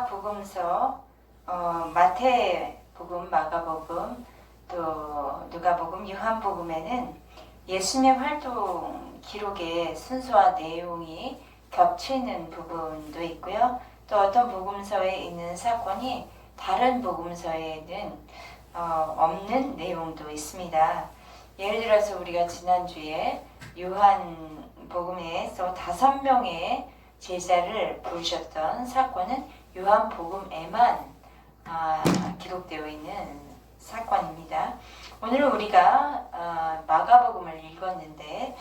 각 복음서 마태복음, 마가복음, 또 누가복음, 요한복음에는 예수님의 활동 기록의 순서와 내용이 겹치는 부분도 있고요. 또 어떤 복음서에 있는 사건이 다른 복음서에는 없는 내용도 있습니다. 예를 들어서 우리가 지난주에 요한복음에서 5명의 제자를 부르셨던 사건은 요한복음에만 기록되어 있는 사건입니다. 오늘은 우리가 마가복음을 읽었는데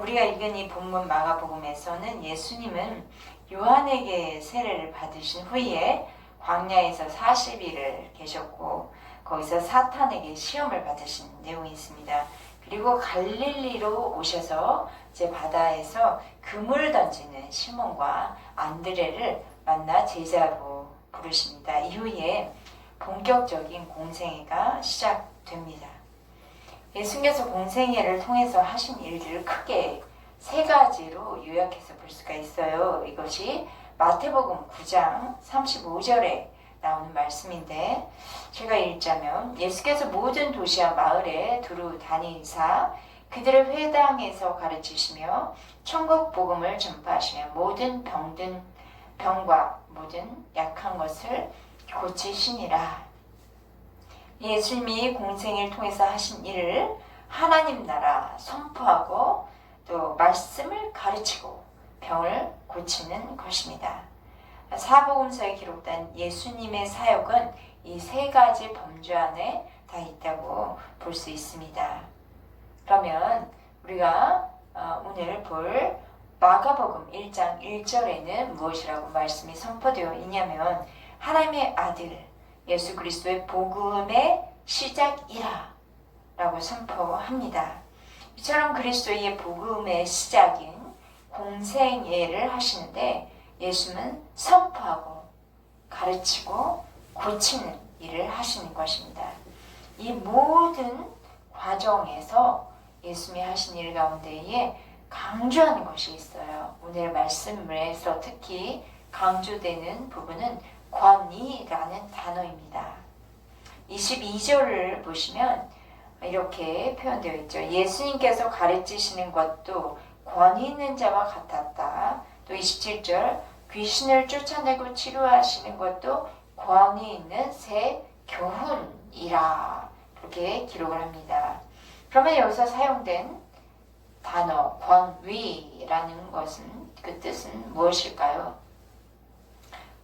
우리가 읽은 이 본문 마가복음에서는 예수님은 요한에게 세례를 받으신 후에 광야에서 40일을 계셨고 거기서 사탄에게 시험을 받으신 내용이 있습니다. 그리고 갈릴리로 오셔서 제 바다에서 그물 던지는 시몬과 안드레를 만나 제자로 부르십니다. 이후에 본격적인 공생애가 시작됩니다. 예수님께서 공생애를 통해서 하신 일들을 크게 3가지로 요약해서 볼 수가 있어요. 이것이 마태복음 9장 35절에 나오는 말씀인데 제가 읽자면 예수께서 모든 도시와 마을에 두루 다니사 그들의 회당에서 가르치시며 천국 복음을 전파하시며 모든 병과 모든 약한 것을 고치시니라. 예수님이 공생을 통해서 하신 일을 하나님 나라 선포하고 또 말씀을 가르치고 병을 고치는 것입니다. 사복음서에 기록된 예수님의 사역은 이 3가지 범주 안에 다 있다고 볼 수 있습니다. 그러면 우리가 오늘 볼 마가복음 1장 1절에는 무엇이라고 말씀이 선포되어 있냐면 하나님의 아들 예수 그리스도의 복음의 시작이라 라고 선포합니다. 이처럼 그리스도의 복음의 시작인 공생애를 하시는데 예수는 선포하고 가르치고 고치는 일을 하시는 것입니다. 이 모든 과정에서 예수님이 하신 일 가운데에 강조하는 것이 있어요. 오늘 말씀에서 특히 강조되는 부분은 권위라는 단어입니다. 22절을 보시면 이렇게 표현되어 있죠. 예수님께서 가르치시는 것도 권위 있는 자와 같았다. 또 27절 귀신을 쫓아내고 치료하시는 것도 권위 있는 새 교훈이라 그렇게 기록을 합니다. 그러면 여기서 사용된 단어 권위라는 것은 그 뜻은 무엇일까요?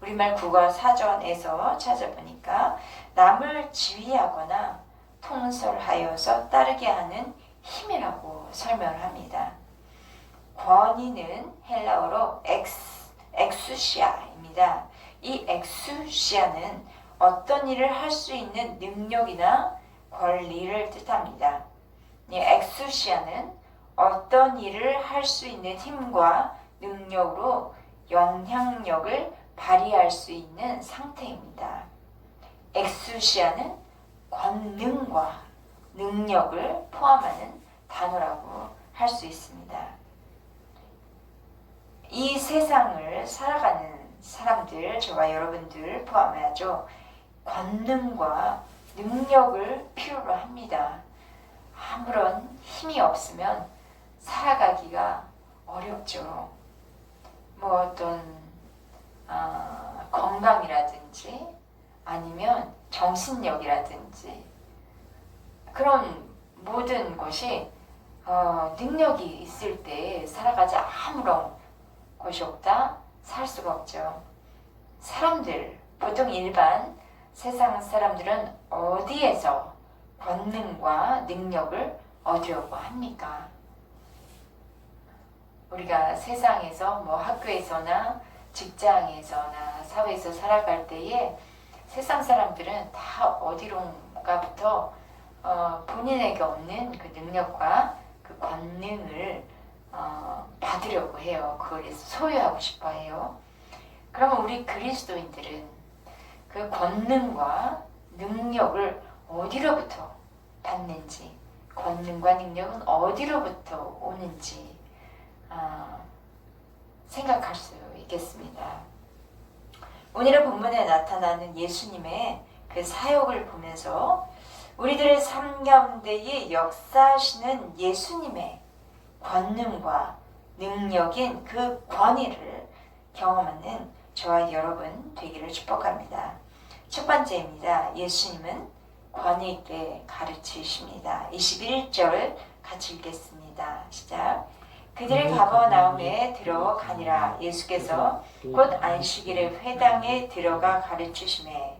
우리말 국어 사전에서 찾아보니까 남을 지휘하거나 통솔하여서 따르게 하는 힘이라고 설명을 합니다. 권위는 헬라어로 엑수시아입니다. 이 엑수시아는 어떤 일을 할 수 있는 능력이나 권리를 뜻합니다. 이 엑수시아는 어떤 일을 할 수 있는 힘과 능력으로 영향력을 발휘할 수 있는 상태입니다. 엑수시아는 권능과 능력을 포함하는 단어라고 할 수 있습니다. 이 세상을 살아가는 사람들, 저와 여러분들 포함하죠. 권능과 능력을 필요로 합니다. 아무런 힘이 없으면 살아가기가 어렵죠. 뭐 어떤 건강이라든지 아니면 정신력이라든지 그런 모든 것이 능력이 있을 때 살아가지 아무런 것이 없다 살 수가 없죠. 사람들 보통 일반 세상 사람들은 어디에서 권능과 능력을 얻으려고 합니까? 우리가 세상에서 뭐 학교에서나 직장에서나 사회에서 살아갈 때에 세상 사람들은 다 어디론가부터 본인에게 없는 그 능력과 그 권능을 받으려고 해요. 그걸 소유하고 싶어 해요. 그러면 우리 그리스도인들은 그 권능과 능력을 어디로부터 받는지, 권능과 능력은 어디로부터 오는지 생각할 수 있겠습니다. 오늘의 본문에 나타나는 예수님의 그 사역을 보면서 우리들의 삶 가운데에 역사하시는 예수님의 권능과 능력인 그 권위를 경험하는 저와 여러분 되기를 축복합니다. 첫 번째입니다. 예수님은 권위 있게 가르치십니다. 21절 같이 읽겠습니다. 시작. 그들이 가버나움에 들어가니라. 예수께서 곧 안식일에 회당에 들어가 가르치시매.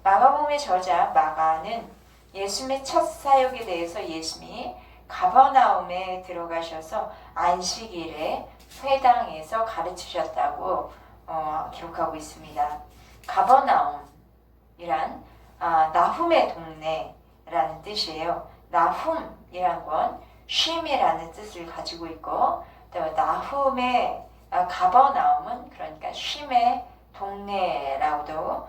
마가복음의 저자 마가는 예수님의 첫 사역에 대해서 예수님이 가버나움에 들어가셔서 안식일에 회당에서 가르치셨다고 기록하고 있습니다. 가버나움이란 나훔의 동네라는 뜻이에요. 나훔이란 건 쉼이라는 뜻을 가지고 있고, 또 나훔의 가버나움은 그러니까 쉼의 동네라고도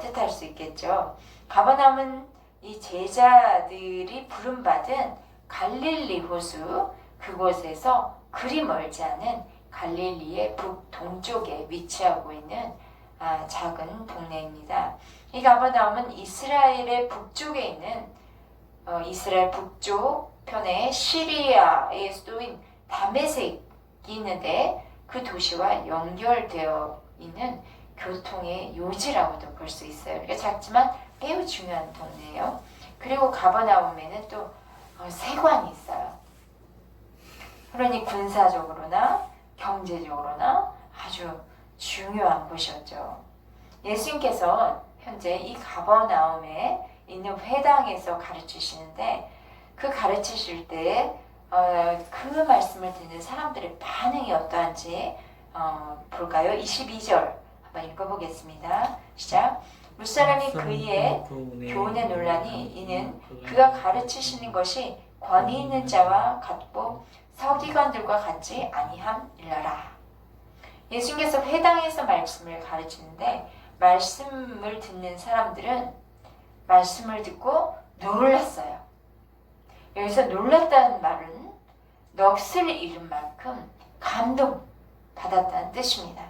뜻할 수 있겠죠. 가버나움은 이 제자들이 부름받은 갈릴리 호수 그곳에서 그리 멀지 않은 갈릴리의 북동쪽에 위치하고 있는 작은 동네입니다. 이 가버나움은 이스라엘의 북쪽에 있는 이스라엘 북쪽 편에 시리아의 수도인 다메섹이 있는데 그 도시와 연결되어 있는 교통의 요지라고도 볼 수 있어요. 그러니까 작지만 매우 중요한 동네예요. 그리고 가버나움에는 또 세관이 있어요. 그러니 군사적으로나 경제적으로나 아주 중요한 곳이었죠. 예수님께서 현재 이 가버나움에 있는 회당에서 가르치시는데 그 가르치실 때 그 말씀을 듣는 사람들의 반응이 어떠한지 볼까요? 22절 한번 읽어보겠습니다. 시작. 무사람이 그의 교훈에 논라니 이는 그가 가르치시는 것이 권위 있는 자와 같고 서기관들과 같지 아니함일러라. 예수님께서 회당에서 말씀을 가르치는데 말씀을 듣는 사람들은 말씀을 듣고 놀랐어요. 여기서 놀랐다는 말은 넋을 잃은 만큼 감동받았다는 뜻입니다.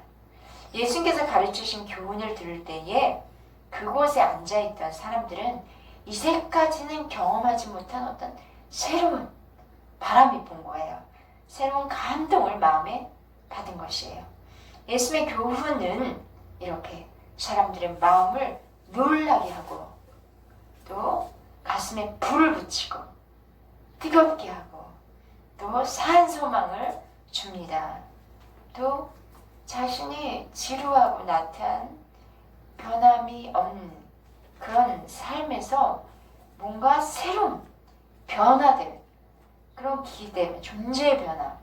예수님께서 가르치신 교훈을 들을 때에 그곳에 앉아있던 사람들은 이제까지는 경험하지 못한 어떤 새로운 바람이 분 거예요. 새로운 감동을 마음에 받은 것이에요. 예수님의 교훈은 이렇게 사람들의 마음을 놀라게 하고 또 가슴에 불을 붙이고 뜨겁게 하고 또 산소망을 줍니다. 또 자신이 지루하고 나태한 변함이 없는 그런 삶에서 뭔가 새로운 변화될 그런 기대, 존재의 변화,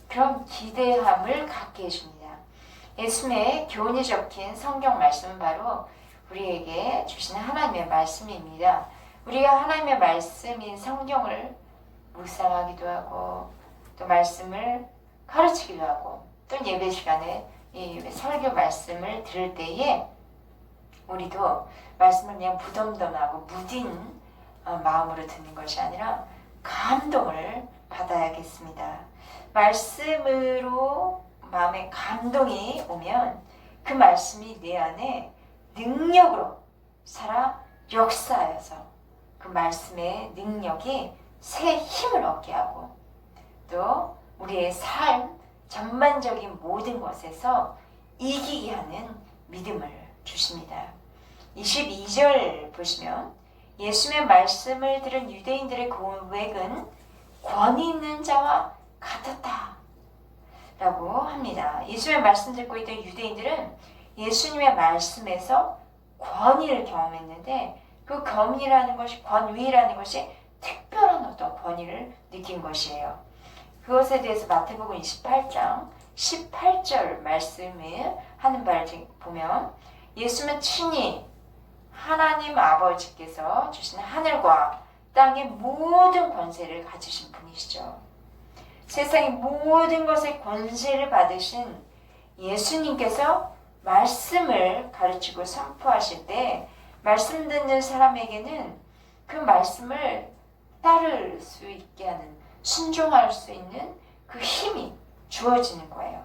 그런 기대함을 갖게 해줍니다. 예수님의 교훈이 적힌 성경 말씀은 바로 우리에게 주시는 하나님의 말씀입니다. 우리가 하나님의 말씀인 성경을 묵상하기도 하고 또 말씀을 가르치기도 하고 또 예배 시간에 이 설교 말씀을 들을 때에 우리도 말씀을 그냥 무덤덤하고 무딘 마음으로 듣는 것이 아니라 감동을 받아야겠습니다. 말씀으로 마음에 감동이 오면 그 말씀이 내 안에 능력으로 살아 역사하여서 그 말씀의 능력이 새 힘을 얻게 하고 또 우리의 삶 전반적인 모든 것에서 이기게 하는 믿음을 주십니다. 22절 보시면 예수님의 말씀을 들은 유대인들의 고백은 권위 있는 자와 같았다 라고 합니다. 예수님의 말씀 듣고 있던 유대인들은 예수님의 말씀에서 권위를 경험했는데 그 권위라는 것이 특별한 어떤 권위를 느낀 것이에요. 그것에 대해서 마태복음 28장 18절 말씀을 하는 바를 보면 예수님은 친히 하나님 아버지께서 주신 하늘과 땅의 모든 권세를 가지신 분이시죠. 세상의 모든 것의 권세를 받으신 예수님께서 말씀을 가르치고 선포하실 때 말씀 듣는 사람에게는 그 말씀을 따를 수 있게 하는 순종할 수 있는 그 힘이 주어지는 거예요.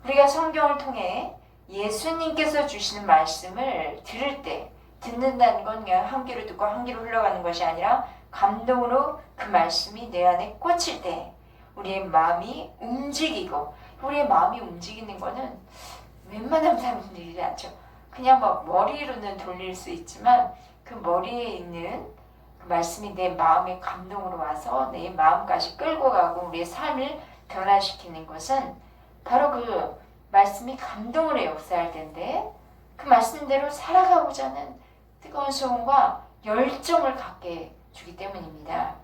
우리가 성경을 통해 예수님께서 주시는 말씀을 들을 때, 듣는다는 건 그냥 한 귀로 듣고 한 귀로 흘러가는 것이 아니라 감동으로 그 말씀이 내 안에 꽂힐 때 우리의 마음이 움직이고, 우리의 마음이 움직이는 거는 웬만한 사람들이 일이 않죠. 그냥 막 머리로는 돌릴 수 있지만 그 머리에 있는 그 말씀이 내 마음의 감동으로 와서 내 마음까지 끌고 가고 우리의 삶을 변화시키는 것은 바로 그 말씀이 감동으로 역사할 텐데, 그 말씀대로 살아가고자 하는 뜨거운 소원과 열정을 갖게 주기 때문입니다.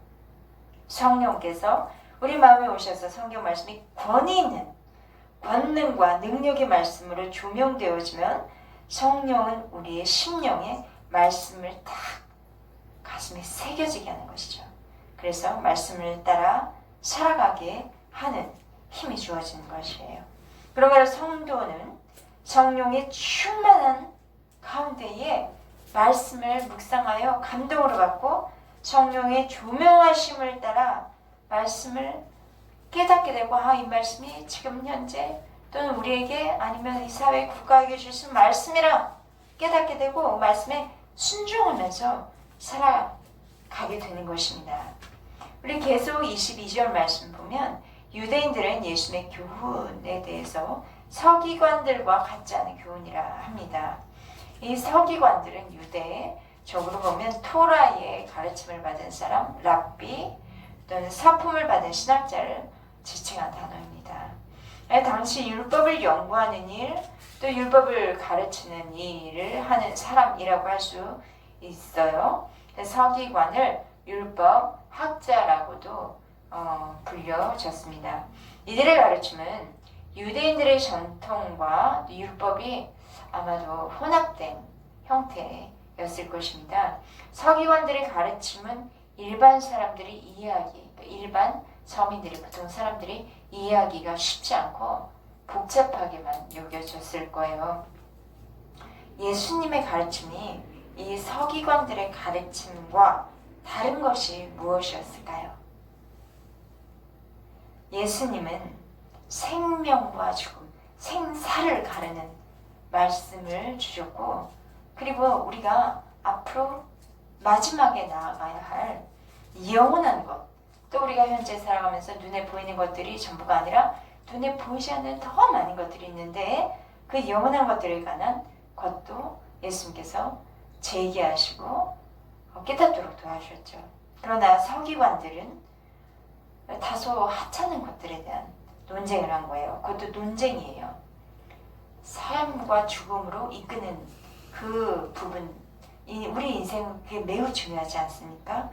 성령께서 우리 마음에 오셔서 성경 말씀이 권위 있는 권능과 능력의 말씀으로 조명되어지면 성령은 우리의 심령에 말씀을 딱 가슴에 새겨지게 하는 것이죠. 그래서 말씀을 따라 살아가게 하는 힘이 주어지는 것이에요. 그러므로 성도는 성령의 충만한 가운데에 말씀을 묵상하여 감동으로 받고 성령의 조명하심을 따라 말씀을 깨닫게 되고, 이 말씀이 지금 현재 또는 우리에게 아니면 이 사회 국가에게 주신 말씀이라 깨닫게 되고 말씀에 순종하면서 살아가게 되는 것입니다. 우리 계속 22절 말씀 보면 유대인들은 예수님의 교훈에 대해서 서기관들과 같지 않은 교훈이라 합니다. 이 서기관들은 유대적으로 보면 토라의 가르침을 받은 사람, 랍비 또는 사품을 받은 신학자를 지칭한 단어입니다. 당시 율법을 연구하는 일, 또 율법을 가르치는 일을 하는 사람이라고 할 수 있어요. 서기관을 율법 학자라고도 불려졌습니다. 이들의 가르침은 유대인들의 전통과 율법이 아마도 혼합된 형태였을 것입니다. 서기관들의 가르침은 일반 사람들이 이해하기, 일반 서민들이, 보통 사람들이 이해하기가 쉽지 않고 복잡하게만 여겨졌을 거예요. 예수님의 가르침이 이 서기관들의 가르침과 다른 것이 무엇이었을까요? 예수님은 생명과 죽음, 생사를 가르는 말씀을 주셨고, 그리고 우리가 앞으로 마지막에 나아가야 할 영원한 것, 또 우리가 현재 살아가면서 눈에 보이는 것들이 전부가 아니라 눈에 보이지 않는 더 많은 것들이 있는데, 그 영원한 것들에 관한 것도 예수님께서 제기하시고 깨닫도록 도와주셨죠. 그러나 서기관들은 다소 하찮은 것들에 대한 논쟁을 한 거예요. 그것도 논쟁이에요. 삶과 죽음으로 이끄는 그 부분, 우리 인생은 그게 매우 중요하지 않습니까?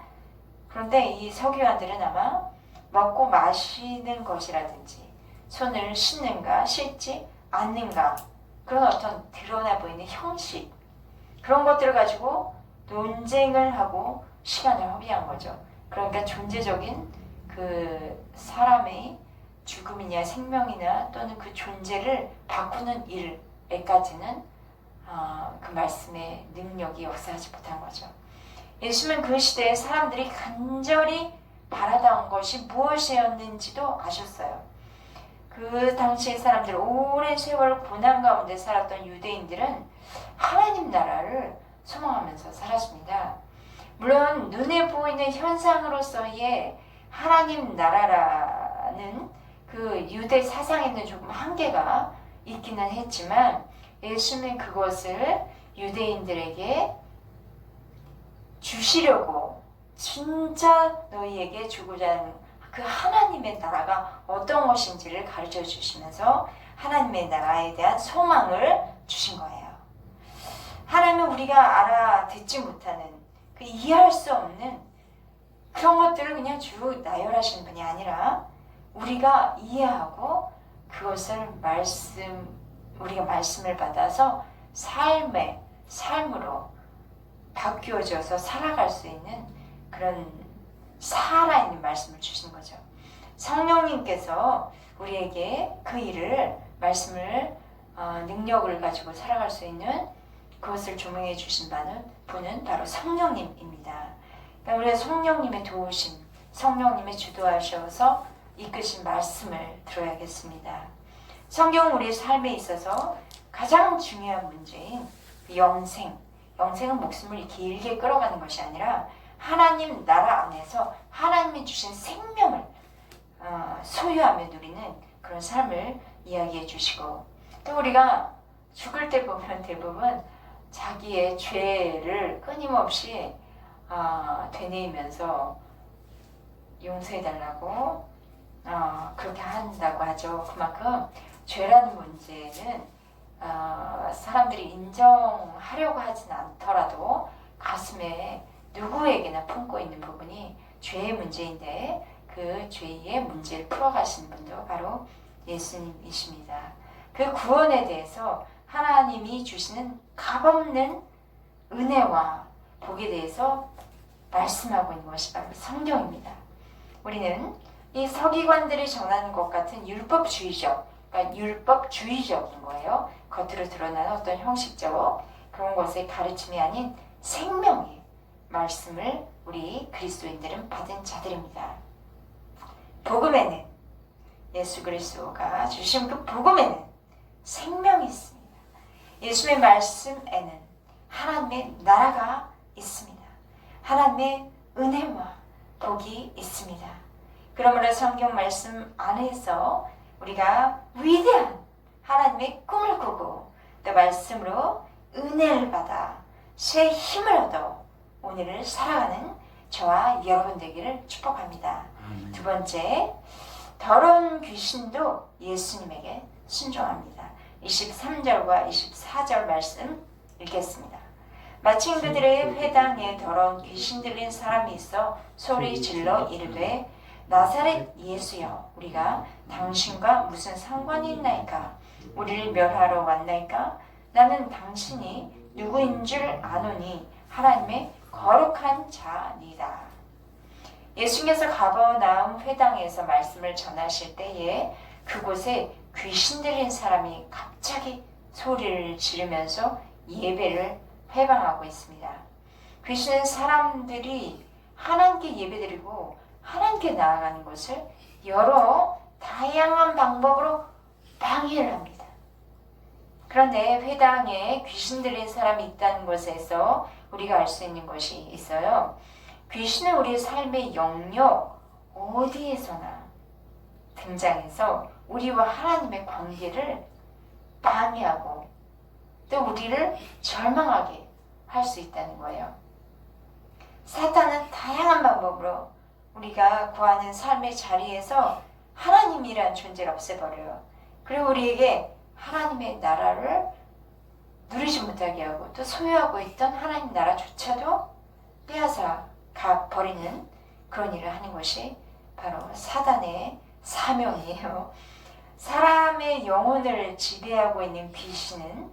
그런데 이 서기관들은 아마 먹고 마시는 것이라든지 손을 씻는가 씻지 않는가, 그런 어떤 드러나 보이는 형식, 그런 것들을 가지고 논쟁을 하고 시간을 허비한 거죠. 그러니까 존재적인 그 사람의 죽음이냐 생명이나 또는 그 존재를 바꾸는 일에까지는 그 말씀의 능력이 역사하지 못한 거죠. 예수님은 그 시대에 사람들이 간절히 바라던 것이 무엇이었는지도 아셨어요. 그 당시의 사람들, 오랜 세월 고난 가운데 살았던 유대인들은 하나님 나라를 소망하면서 살았습니다. 물론 눈에 보이는 현상으로서의 하나님 나라라는 그 유대 사상에는 조금 한계가 있기는 했지만, 예수님은 그것을 유대인들에게 주시려고 진짜 너희에게 주고자 하는 그 하나님의 나라가 어떤 것인지를 가르쳐 주시면서 하나님의 나라에 대한 소망을 주신 거예요. 하나님은 우리가 알아듣지 못하는, 그 이해할 수 없는 그런 것들을 그냥 쭉 나열하시는 분이 아니라 우리가 이해하고 그것을 우리가 말씀을 받아서 삶으로 바뀌어져서 살아갈 수 있는 그런 살아있는 말씀을 주신 거죠. 성령님께서 우리에게 그 일을, 말씀을 능력을 가지고 살아갈 수 있는 그것을 조명해 주신 분은 바로 성령님입니다. 그러니까 우리가 성령님의 도우심, 성령님의 주도하셔서 이끄신 말씀을 들어야겠습니다. 성경은 우리의 삶에 있어서 가장 중요한 문제인 영생. 영생은 목숨을 길게 끌어가는 것이 아니라 하나님 나라 안에서 하나님이 주신 생명을 소유하며 누리는 그런 삶을 이야기해 주시고, 또 우리가 죽을 때 보면 대부분 자기의 죄를 끊임없이 되뇌이면서 용서해달라고 그렇게 한다고 하죠. 그만큼 죄라는 문제는 사람들이 인정하려고 하진 않더라도 가슴에 누구에게나 품고 있는 부분이 죄의 문제인데, 그 죄의 문제를 풀어가시는 분도 바로 예수님이십니다. 그 구원에 대해서 하나님이 주시는 값없는 은혜와 복에 대해서 말씀하고 있는 것이 바로 성경입니다. 우리는 이 서기관들이 전하는 것 같은 율법주의적, 그러니까 율법주의적인 거예요. 겉으로 드러나는 어떤 형식적 그런 것의 가르침이 아닌 생명의 말씀을 우리 그리스도인들은 받은 자들입니다. 복음에는, 예수 그리스도가 주신 그 복음에는 생명이 있습니다. 예수의 말씀에는 하나님의 나라가 있습니다. 하나님의 은혜와 복이 있습니다. 그러므로 성경 말씀 안에서 우리가 위대한 하나님의 꿈을 꾸고 또 말씀으로 은혜를 받아 새 힘을 얻어 오늘을 살아가는 저와 여러분 되기를 축복합니다. 두 번째, 더러운 귀신도 예수님에게 순종합니다. 23절과 24절 말씀 읽겠습니다. 마침 그들의 회당에 더러운 귀신 들린 사람이 있어 소리 질러 이르되 나사렛 예수여, 우리가 당신과 무슨 상관이 있나이까? 우리를 멸하러 왔나이까? 나는 당신이 누구인 줄 아노니 하나님의 거룩한 자니다. 예수님께서 가버나움 회당에서 말씀을 전하실 때에 그곳에 귀신 들린 사람이 갑자기 소리를 지르면서 예배를 회방하고 있습니다. 귀신은 사람들이 하나님께 예배드리고 하나님께 나아가는 것을 여러 다양한 방법으로 방해를 합니다. 그런데 회당에 귀신 들린 사람이 있다는 것에서 우리가 알 수 있는 것이 있어요. 귀신은 우리의 삶의 영역 어디에서나 등장해서 우리와 하나님의 관계를 방해하고 또 우리를 절망하게 할 수 있다는 거예요. 사탄은 다양한 방법으로 우리가 구하는 삶의 자리에서 하나님이란 존재를 없애버려요. 그리고 우리에게 하나님의 나라를 누리지 못하게 하고 또 소유하고 있던 하나님 나라조차도 빼앗아 버리는 그런 일을 하는 것이 바로 사단의 사명이에요. 사람의 영혼을 지배하고 있는 귀신은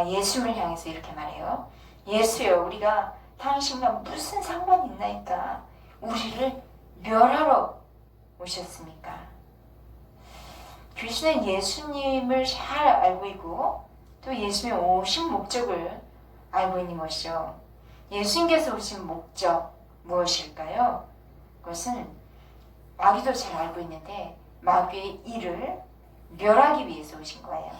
예수님을 향해서 이렇게 말해요. 예수여, 우리가 당신과 무슨 상관이 있나이까? 우리를 멸하러 오셨습니까? 귀신은 예수님을 잘 알고 있고 또 예수님의 오신 목적을 알고 있는 것이죠. 예수님께서 오신 목적 무엇일까요? 그것은 마귀도 잘 알고 있는데 마귀의 일을 멸하기 위해서 오신 거예요.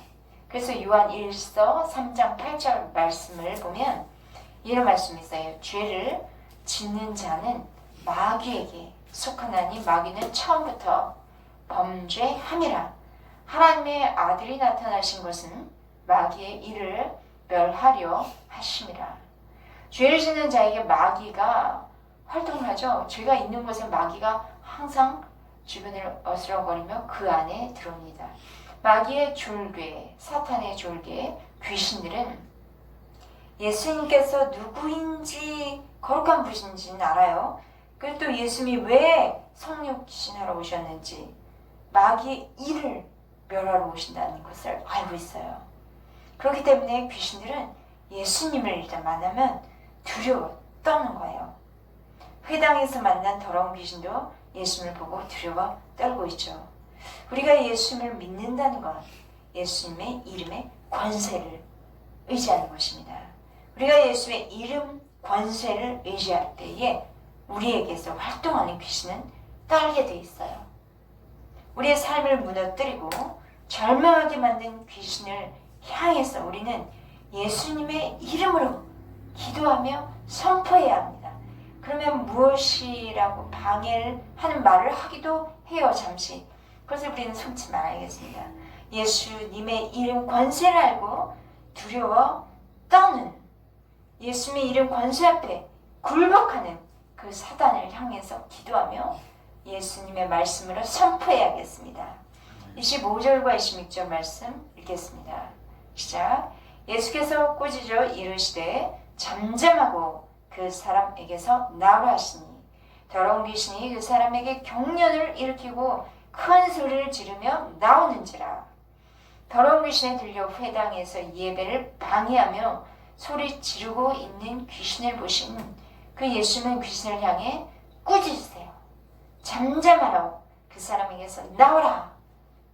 그래서 요한 1서 3장 8절 말씀을 보면 이런 말씀이 있어요. 죄를 짓는 자는 마귀에게 속하나니 마귀는 처음부터 범죄함이라. 하나님의 아들이 나타나신 것은 마귀의 일을 멸하려 하심이라. 죄를 짓는 자에게 마귀가 활동을 하죠. 죄가 있는 곳에 마귀가 항상 주변을 어스렁거리며 그 안에 들어옵니다. 마귀의 졸개, 사탄의 졸개, 귀신들은 예수님께서 누구인지 거룩한 분이신지는 알아요. 그리고 또 예수님이 왜 성육신하러 오셨는지 마귀의 일을 멸하러 오신다는 것을 알고 있어요. 그렇기 때문에 귀신들은 예수님을 일단 만나면 두려워 떠는 거예요. 회당에서 만난 더러운 귀신도 예수님을 보고 두려워 떨고 있죠. 우리가 예수님을 믿는다는 건 예수님의 이름의 권세를 의지하는 것입니다. 우리가 예수님의 이름 권세를 의지할 때에 우리에게서 활동하는 귀신은 떨게 돼 있어요. 우리의 삶을 무너뜨리고 절망하게 만든 귀신을 향해서 우리는 예수님의 이름으로 기도하며 선포해야 합니다. 그러면 무엇이라고 방해를 하는 말을 하기도 해요. 잠시. 그것을 우리는 숨지 말아야겠습니다. 예수님의 이름 권세를 알고 두려워 떠는, 예수님의 이름 권세 앞에 굴복하는 그 사단을 향해서 기도하며 예수님의 말씀으로 선포해야겠습니다. 25절과 26절 말씀 읽겠습니다. 시작. 예수께서 꾸짖어 이르시되 잠잠하고 그 사람에게서 나오라 하시니 더러운 귀신이 그 사람에게 경련을 일으키고 큰 소리를 지르며 나오는지라. 더러운 귀신에 들려 회당에서 예배를 방해하며 소리 지르고 있는 귀신을 보신 그 예수는 귀신을 향해 꾸짖으세요. 잠잠하라고, 그 사람에게서 나오라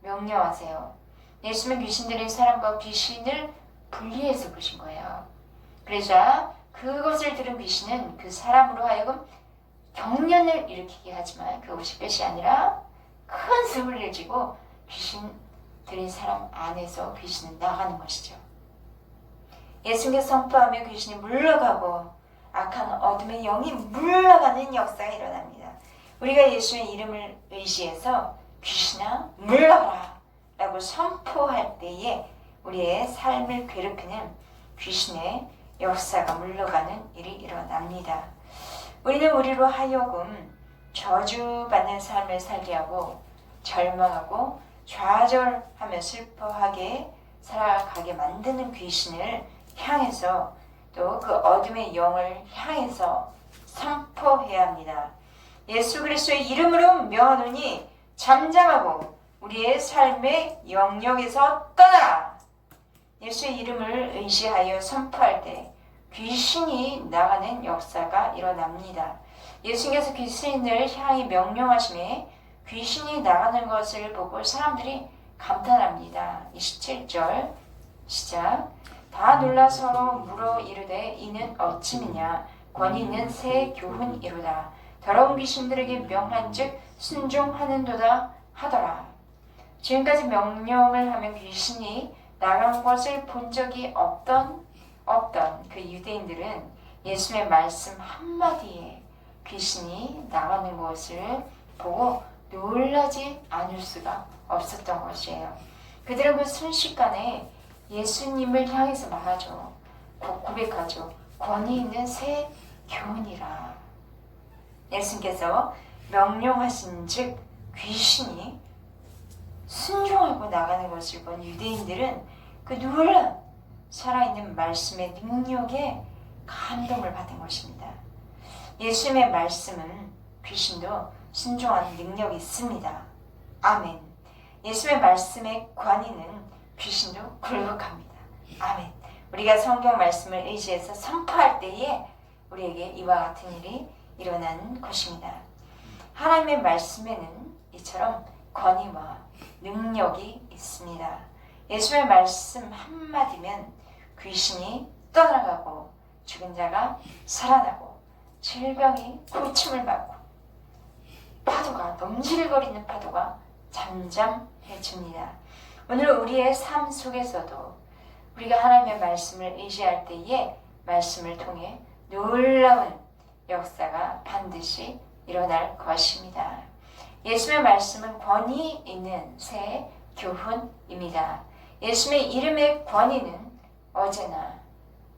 명령하세요. 예수는 귀신들인 사람과 귀신을 분리해서 보신 거예요. 그러자 그것을 들은 귀신은 그 사람으로 하여금 경련을 일으키게 하지만 그것이 끝이 아니라 큰 소리를 지고 귀신 들인 사람 안에서 귀신은 나가는 것이죠. 예수님께서 선포하며 귀신이 물러가고 악한 어둠의 영이 물러가는 역사가 일어납니다. 우리가 예수의 이름을 의지해서 귀신아 물러가라 라고 선포할 때에 우리의 삶을 괴롭히는 귀신의 역사가 물러가는 일이 일어납니다. 우리는 우리로 하여금 저주받는 삶을 살게 하고 절망하고 좌절하며 슬퍼하게 살아가게 만드는 귀신을 향해서 또 그 어둠의 영을 향해서 선포해야 합니다. 예수 그리스도의 이름으로 명하노니 잠잠하고 우리의 삶의 영역에서 떠나라. 예수의 이름을 의지하여 선포할 때 귀신이 나가는 역사가 일어납니다. 예수님께서 귀신을 향해 명령하심에 귀신이 나가는 것을 보고 사람들이 감탄합니다. 27절 시작. 다 놀라 서로 물어 이르되 이는 어찌미냐 권위 있는 새 교훈이로다. 더러운 귀신들에게 명한즉 순종하는도다 하더라. 지금까지 명령을 하면 귀신이 나간 것을 본 적이 없던 그 유대인들은 예수님의 말씀 한마디에 귀신이 나가는 것을 보고 놀라지 않을 수가 없었던 것이에요. 그들은 그 순식간에 예수님을 향해서 말하죠. 고백하죠. 권위 있는 새 교훈이라. 예수님께서 명령하신 즉 귀신이 순종하고 나가는 것을 본 유대인들은 그 놀란 살아있는 말씀의 능력에 감동을 받은 것입니다. 예수님의 말씀은 귀신도 순종하는 능력이 있습니다. 아멘. 예수님의 말씀의 권위는 귀신도 굴복합니다. 아멘. 우리가 성경 말씀을 의지해서 선포할 때에 우리에게 이와 같은 일이 일어나는 것입니다. 하나님의 말씀에는 이처럼 권위와 능력이 있습니다. 예수님의 말씀 한마디면 귀신이 떠나가고 죽은 자가 살아나고 질병이 고침을 받고 파도가 넘실거리는 파도가 잠잠해집니다. 오늘 우리의 삶 속에서도 우리가 하나님의 말씀을 의지할 때에 말씀을 통해 놀라운 역사가 반드시 일어날 것입니다. 예수님의 말씀은 권위 있는 새 교훈입니다. 예수님의 이름의 권위는 어제나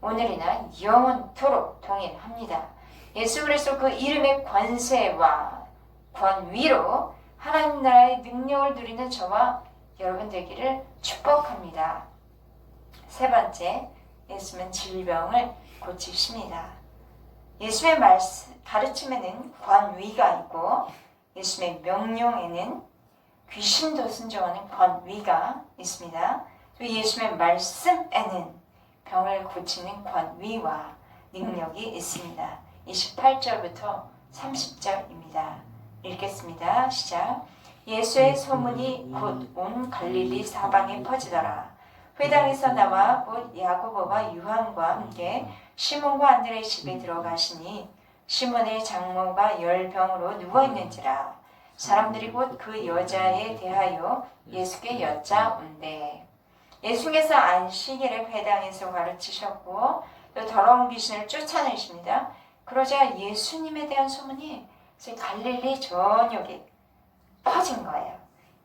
오늘이나 영원토록 동일합니다. 예수 그리스도 그 이름의 권세와 권위로 하나님 나라의 능력을 누리는 저와 여러분 되기를 축복합니다. 세 번째, 예수님은 질병을 고치십니다. 예수님의 가르침에는 권위가 있고 예수님의 명령에는 귀신도 순종하는 권위가 있습니다. 또 예수님의 말씀에는 병을 고치는 권위와 능력이 있습니다. 28절부터 30절입니다. 읽겠습니다. 시작. 예수의 소문이 곧 온 갈릴리 사방에 퍼지더라. 회당에서 나와 곧 야고보와 요한과 함께 시몬과 안드레의 집에 들어가시니 시몬의 장모가 열병으로 누워있는지라. 사람들이 곧 그 여자에 대하여 예수께 여짜온대. 예수님께서 안식일에 회당에서 가르치셨고 또 더러운 귀신을 쫓아내십니다. 그러자 예수님에 대한 소문이 갈릴리 전역에 퍼진 거예요.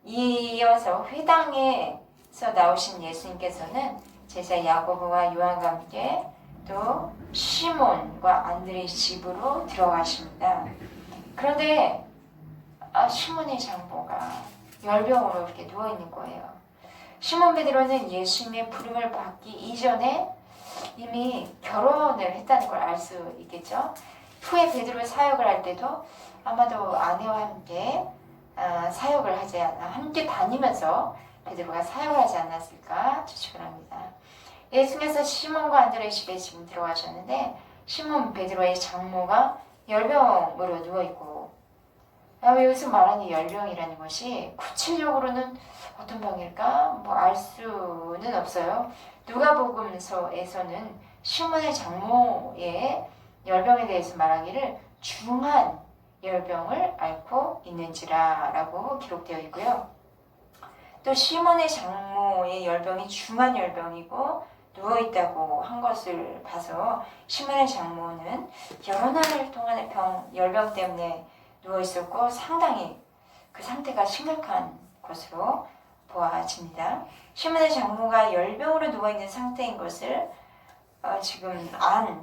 이어서 회당에서 나오신 예수님께서는 제자 야고보와 요한과 함께 또 시몬과 안드레의 집으로 들어가십니다. 그런데 시몬의 장모가 열병으로 이렇게 누워있는 거예요. 시몬 베드로는 예수님의 부름을 받기 이전에 이미 결혼을 했다는 걸 알 수 있겠죠. 후에 베드로의 사역을 할 때도 아마도 아내와 함께 사역을 하지 않아 함께 다니면서 베드로가 사역을 하지 않았을까 추측을 합니다. 예수님께서 시몬과 안드레의 집에 지금 들어가셨는데 시몬 베드로의 장모가 열병으로 누워있고 여기서 말하는 열병이라는 것이 구체적으로는 어떤 병일까? 알 수는 없어요. 누가복음서에서는 시몬의 장모의 열병에 대해서 말하기를 중한 열병을 앓고 있는지라 라고 기록되어 있고요. 또 시몬의 장모의 열병이 중한 열병이고 누워있다고 한 것을 봐서 시몬의 장모는 여러 날 동안의 열병 때문에 누워있었고 상당히 그 상태가 심각한 것으로 보아집니다. 시몬의 장모가 열병으로 누워있는 상태인 것을 지금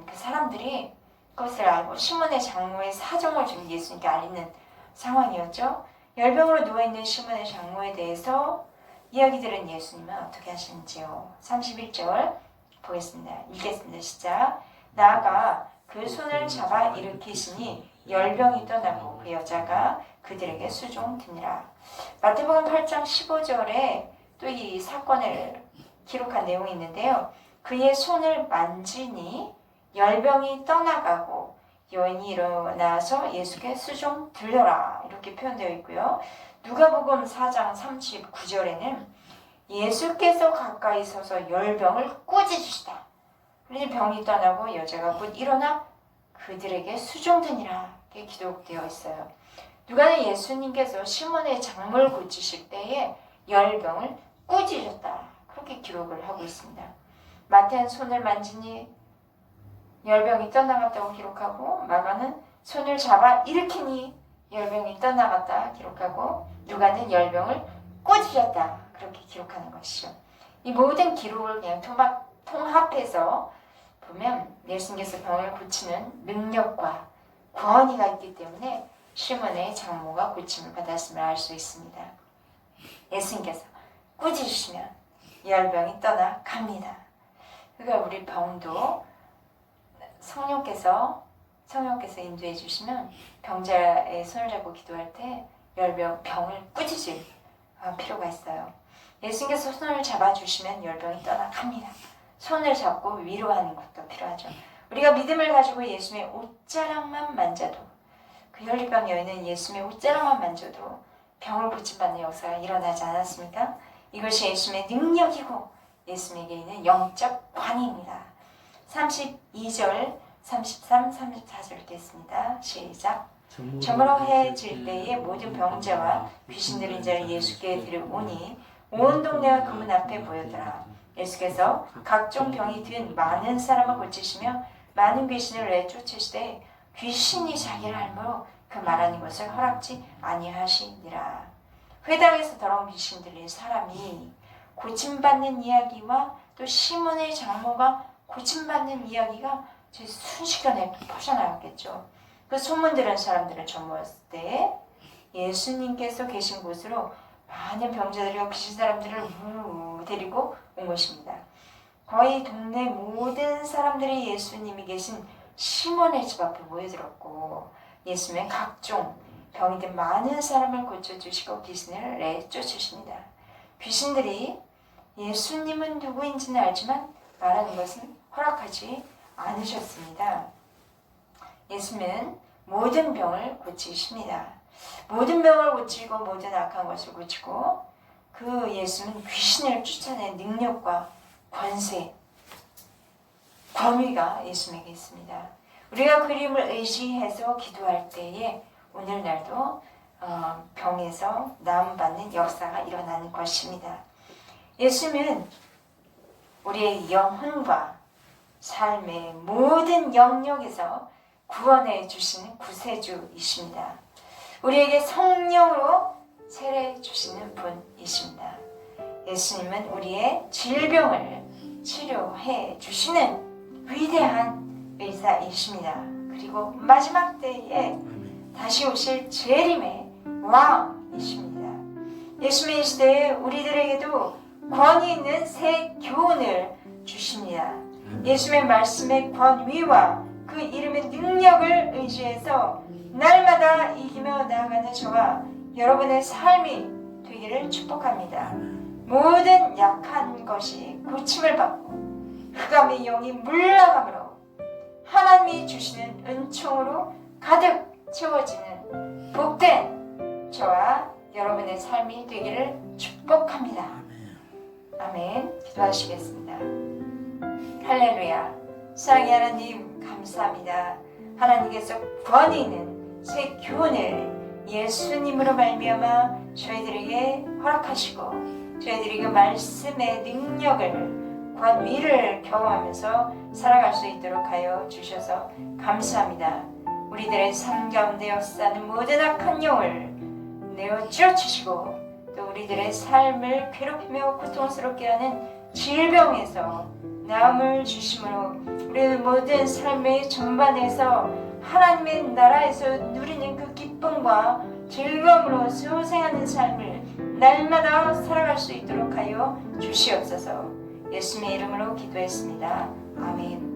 그 사람들이 그것을 알고 시몬의 장모의 사정을 지금 예수님께 알리는 상황이었죠. 열병으로 누워있는 시몬의 장모에 대해서 이야기 들은 예수님은 어떻게 하시는지요. 31절 보겠습니다. 읽겠습니다. 시작. 나아가 그 손을 잡아 일으키시니 열병이 떠나고 그 여자가 그들에게 수종드니라. 마태복음 8장 15절에 또 이 사건을 기록한 내용이 있는데요. 그의 손을 만지니 열병이 떠나가고 여인이 일어나서 예수께 수종들려라 이렇게 표현되어 있고요. 누가복음 4장 39절에는 예수께서 가까이 서서 열병을 꾸짖으시다. 그러니 병이 떠나고 여자가 곧 일어나 그들에게 수종드니라 이렇게 기록되어 있어요. 누가는 예수님께서 시몬의 장모를 고치실 때에 열병을 꾸짖으셨다 그렇게 기록을 하고 있습니다. 마태는 손을 만지니 열병이 떠나갔다고 기록하고 마가는 손을 잡아 일으키니 열병이 떠나갔다 기록하고 누가는 열병을 꾸짖었다 그렇게 기록하는 것이죠. 이 모든 기록을 그냥 통합해서 보면 예수님께서 병을 고치는 능력과 권위가 있기 때문에 시몬의 장모가 고침을 받았음을 알 수 있습니다. 예수님께서 꾸짖으시면 열병이 떠나갑니다. 그러니까 우리 병도 성령께서 인도해 주시면 병자의 손을 잡고 기도할 때 병을 꾸짖을 필요가 있어요. 예수님께서 손을 잡아주시면 열병이 떠나갑니다. 손을 잡고 위로하는 것도 필요하죠. 우리가 믿음을 가지고 예수님의 옷자락만 만져도 그 혈류병 여인은 예수님의 옷자락만 만져도 병을 고침받는 역사가 일어나지 않았습니까? 이것이 예수님의 능력이고 예수님에게 있는 영적 관입니다. 32절, 33, 34절 읽겠습니다. 시작. 저물어 해질 때에 모든 병자와 귀신 들린 자를 예수께 데려오니 온 동네가 그 문 앞에 모였더라. 예수께서 각종 병이 든 많은 사람을 고치시며 많은 귀신을 내쫓으시되 귀신이 자기를 알므로 그 말하는 것을 허락지 아니하시니라. 회당에서 더러운 귀신 들린 사람이 고침받는 이야기와 또 시몬의 장모가 고침받는 이야기가 순식간에 퍼져나갔겠죠. 그 소문 들은 사람들을 전모했을 때 예수님께서 계신 곳으로 많은 병자들과 귀신 사람들을 데리고 온 것입니다. 거의 동네 모든 사람들이 예수님이 계신 시몬의 집 앞에 모여들었고 예수님은 각종 병이 든 많은 사람을 고쳐주시고 귀신을 내쫓으십니다. 귀신들이 예수님은 누구인지는 알지만 말하는 것은 허락하지 않으셨습니다. 예수님은 모든 병을 고치십니다. 모든 병을 고치고 모든 악한 것을 고치고 그 예수는 귀신을 쫓아내는 능력과 권세, 권위가 예수님에게 있습니다. 우리가 그림을 의지해서 기도할 때에 오늘날도 병에서 나음받는 역사가 일어나는 것입니다. 예수님은 우리의 영혼과 삶의 모든 영역에서 구원해 주시는 구세주이십니다. 우리에게 성령으로 세례 주시는 분이십니다. 예수님은 우리의 질병을 치료해 주시는 위대한 의사이십니다. 그리고 마지막 때에 다시 오실 재림의 왕이십니다. 예수님의 이 시대에 우리들에게도 권위 있는 새 교훈을 주십니다. 예수님의 말씀의 권위와 그 이름의 능력을 의지해서 날마다 이기며 나아가는 저와 여러분의 삶이 되기를 축복합니다. 모든 약한 것이 고침을 받고 흑암의 영이 물러감으로 하나님이 주시는 은총으로 가득 채워지는 복된 저와 여러분의 삶이 되기를 축복합니다. 아멘. 기도하시겠습니다. 할렐루야. 사랑의 하나님 감사합니다. 하나님께서 권위 있는 새 교훈을 예수님으로 말미암아 저희들에게 허락하시고 저희들이 그 말씀의 능력을 권위를 경험하면서 살아갈 수 있도록 하여 주셔서 감사합니다. 우리들의 삶 가운데 역사하는 모든 악한 영을 내어 찌어치시고 또 우리들의 삶을 괴롭히며 고통스럽게 하는 질병에서 나음을 주심으로 우리의 모든 삶의 전반에서 하나님의 나라에서 누리는 그 기쁨과 즐거움으로 소생하는 삶을 날마다 살아갈 수 있도록 하여 주시옵소서. 예수님의 이름으로 기도했습니다. 아멘.